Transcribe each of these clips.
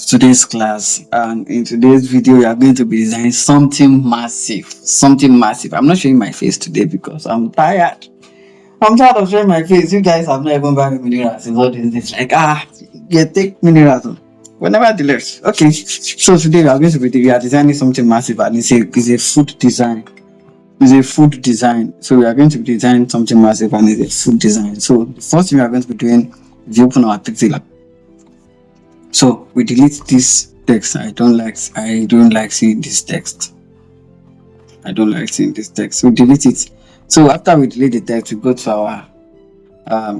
today's class, and in today's video we are going to be designing something massive. I'm not showing my face today because I'm tired. I'm tired of showing my face. You guys have not even bought me minerals in all these days. Like, yeah, take minerals. Whenever the left. Okay, so today we are designing something massive, and it's a food design. It's a food design. So we are going to be designing something massive, and it's a food design. So the first thing we are going to be doing is we open our PixelLab. So we delete this text. I don't like seeing this text. I don't like seeing this text. So delete it. So after we delete the text, we go to our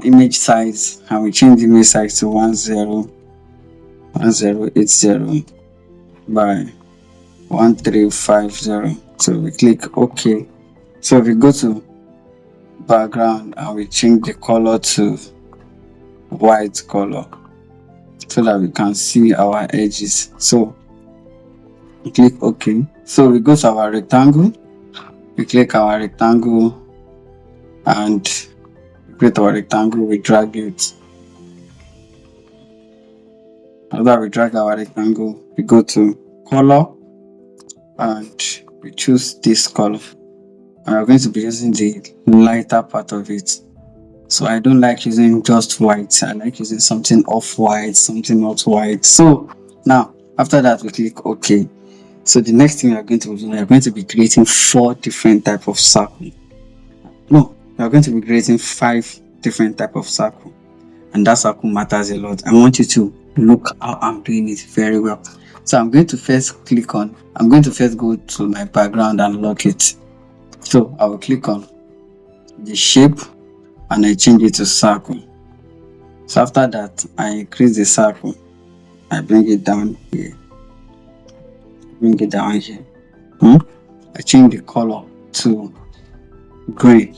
image size, and we change the image size to 1080 by 1350. So we click OK. So we go to background and we change the color to white color so that we can see our edges. So we click OK. So we go to our rectangle. We click our rectangle and create our rectangle. We drag it. After we drag our rectangle, we go to color and we choose this color. And we're going to be using the lighter part of it. So I don't like using just white. I like using something off-white, something not white. So now after that, we click OK. So the next thing we are going to do, we are going to be creating 4 different types of circle. No, we are going to be creating 5 different types of circle, and that circle matters a lot. I want you to look how I'm doing it very well. So I'm going to first go to my background and lock it. So I will click on the shape and I change it to circle. So after that, I increase the circle. I bring it down here. I change the color to green.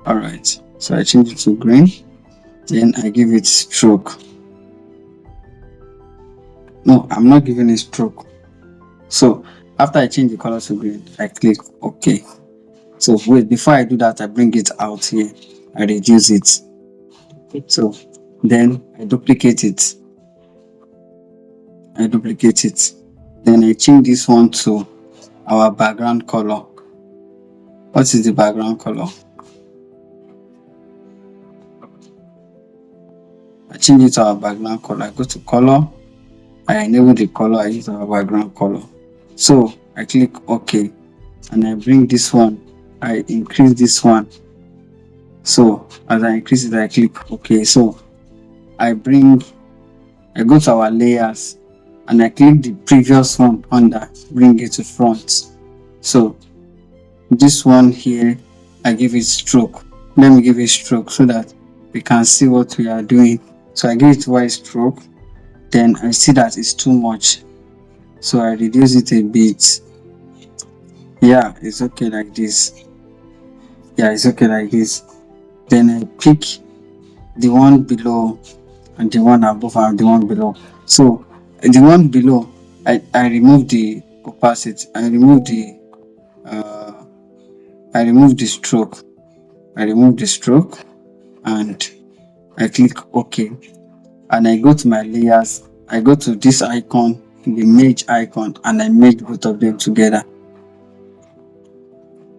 Alright, so I change it to green. Then I give it stroke. No, I'm not giving it stroke. So after I change the color to green, I click OK. So wait, before I do that, I bring it out here. I reduce it. So then I duplicate it. Then I change this one to our background color. What is the background color? I change it to our background color. I go to color. I enable the color. I use our background color. So I click OK. And I bring this one. I increase this one. So as I increase it, I click OK. So I go to our layers and I click the previous one under, bring it to front. So this one here, I give it stroke. Let me give it stroke so that we can see what we are doing. So I give it white stroke. Then I see that it's too much. So I reduce it a bit. Yeah, it's okay like this. Then I pick the one below and the one above and the one below. So the one below, I remove the opacity. I remove the stroke. And I click OK. And I go to my layers. I go to this icon, the merge icon, and I merge both of them together.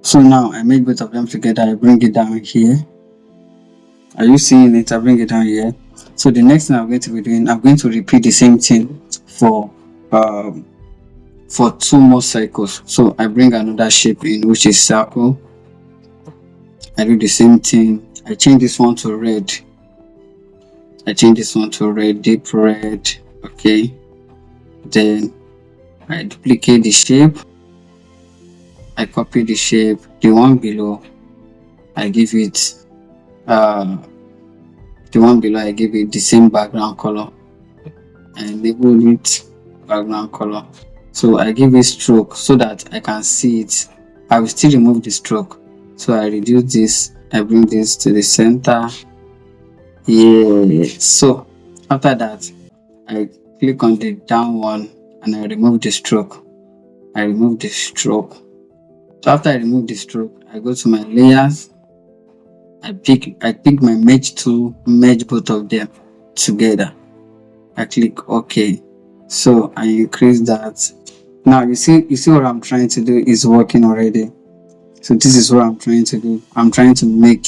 So now I made both of them together. I bring it down here. Are you seeing it? I bring it down here. So the next thing I'm going to be doing, I'm going to repeat the same thing for 2 more cycles. So I bring another shape in, which is circle. I do the same thing. I change this one to red. Deep red. Okay. Then I duplicate the shape. I copy the shape. The one below, I give it the same background color. I enable it background color. So I give it stroke so that I can see it. I will still remove the stroke. So I reduce this. I bring this to the center. Yeah. So after that, I click on the down one and I remove the stroke. So after I remove the stroke, I go to my layers I pick my merge tool, merge both of them together. I click OK. So I increase that. Now you see what I'm trying to do is working already. So this is what I'm trying to do. I'm trying to make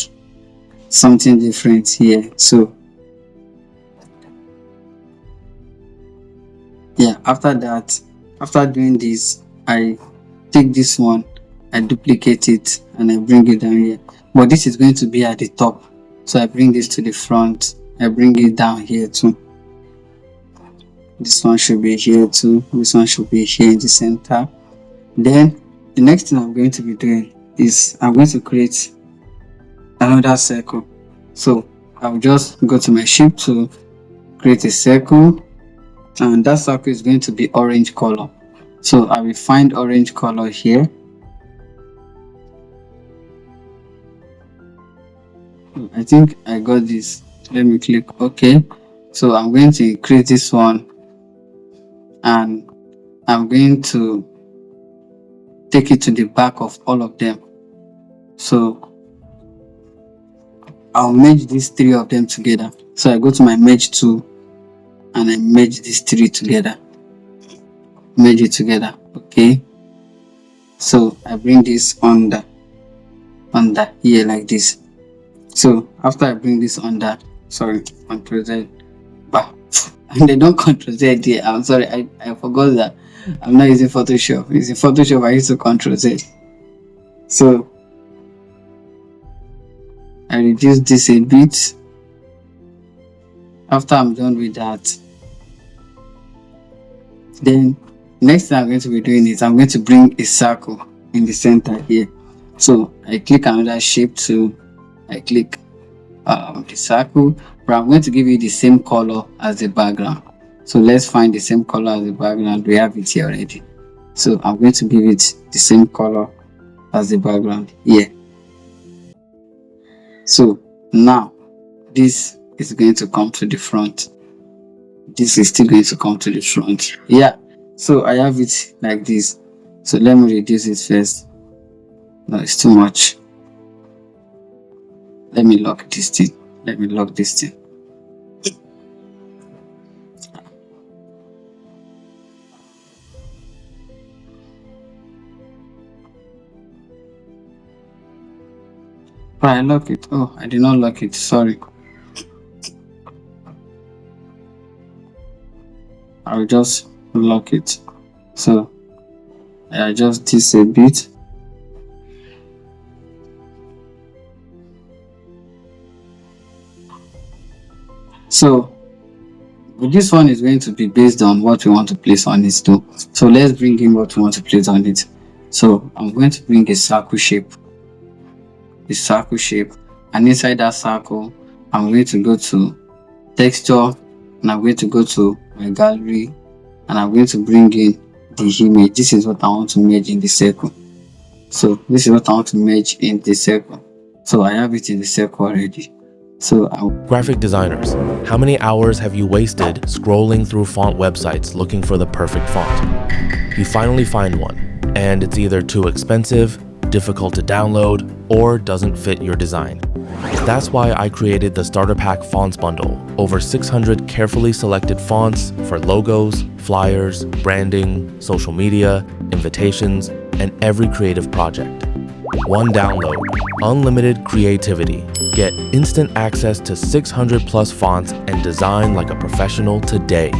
something different here. So yeah, after doing this, I take this one, I duplicate it, and I bring it down here. But this is going to be at the top, so I bring this to the front. I bring it down here too. This one should be here too. This one should be here in the center. Then the next thing I'm going to be doing is I'm going to create another circle. So I'll just go to my shape tool, create a circle, and that circle is going to be orange color. So I will find orange color here. I think I got this. Let me click OK. So I'm going to increase this one, and I'm going to take it to the back of all of them. So I'll merge these three of them together. So I go to my merge tool and I merge these three together. Merge it together. Okay. So I bring this under here like this. So after I bring this under, sorry, Ctrl Z. Bah, and they don't Ctrl Z here. I'm sorry, I forgot that I'm not using Photoshop. Using Photoshop, I used to Ctrl Z. So I reduce this a bit. After I'm done with that, then next thing I'm going to be doing is I'm going to bring a circle in the center here. So I click another shape tool, I click the circle, but I'm going to give you the same color as the background. So let's find the same color as the background. We have it here already. So I'm going to give it the same color as the background here. So now this is going to come to the front. This is still going to come to the front. Yeah. So I have it like this. So let me reduce it first. No, it's too much. Let me lock this thing. Let me lock this thing. But I lock it. Oh, I did not lock it. Sorry. I'll just lock it. So I adjust this a bit. So this one is going to be based on what we want to place on it too. So let's bring in what we want to place on it. So I'm going to bring a circle shape. The circle shape, and inside that circle I'm going to go to texture, and I'm going to go to my gallery, and I'm going to bring in the image. This is what I want to merge in the circle. So this is what I want to merge in the circle. So I have it in the circle already. So graphic designers, how many hours have you wasted scrolling through font websites looking for the perfect font? You finally find one, and it's either too expensive, difficult to download, or doesn't fit your design. That's why I created the Starter Pack Fonts Bundle. Over 600 carefully selected fonts for logos, flyers, branding, social media, invitations, and every creative project. One download, unlimited creativity. Get instant access to 600 plus fonts and design like a professional today.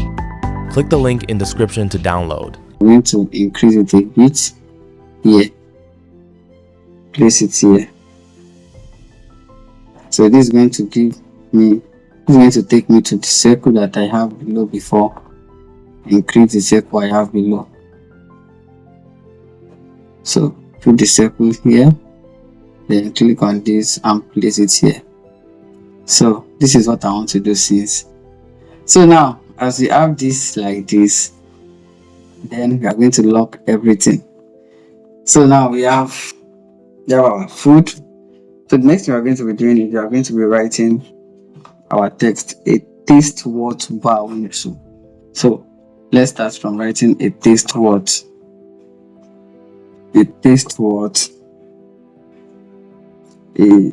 Click the link in description to download. I'm going to increase it a bit here. Place it here. So this is going to take me to the circle that I have below before. Increase the circle I have below. So put the circle here, then click on this and place it here. So this is what I want to do since. So now as we have this like this, then we are going to lock everything. So now we have our food. So the next thing we're going to be doing is we are going to be writing our text, a taste what bar window. So let's start from writing a taste what. A taste what. A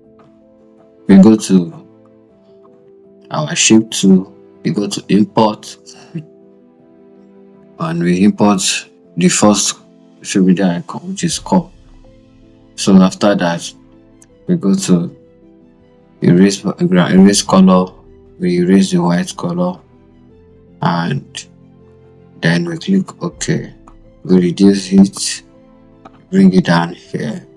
we go to our shape tool, we go to import, and we import the first social media icon, which is core. So after that, we go to erase color, we erase the white color, and then we click OK. We reduce it, bring it down here.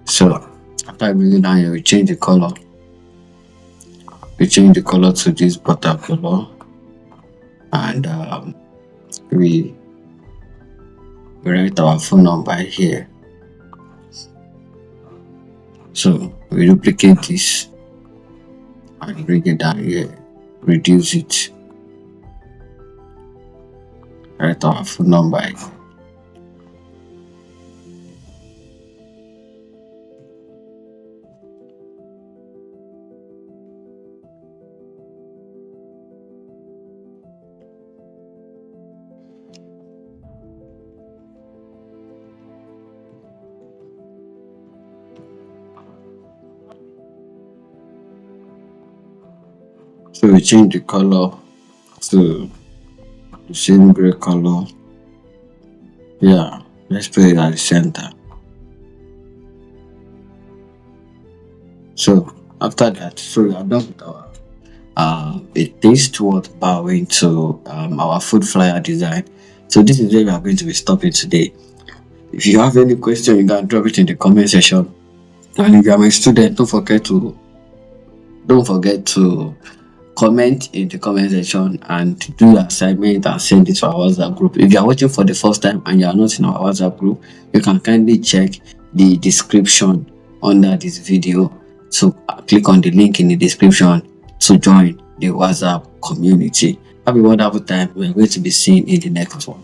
So after bringing it down here, we change the color. We change the color to this butter color, and we write our phone number here. So we duplicate this and bring it down here, reduce it, write our phone number here. So we change the color to the same gray color. Yeah, let's put it at the center. So after that, so we are done with our this toward bowing to our food flyer design. So this is where we are going to be stopping today. If you have any question, you can drop it in the comment section. And if you are my student, don't forget to comment in the comment section and do your assignment and send it to our WhatsApp group. If you are watching for the first time and you are not in our WhatsApp group, you can kindly check the description under this video. So click on the link in the description to join the WhatsApp community. Have a wonderful time. We are going to be seeing in the next one.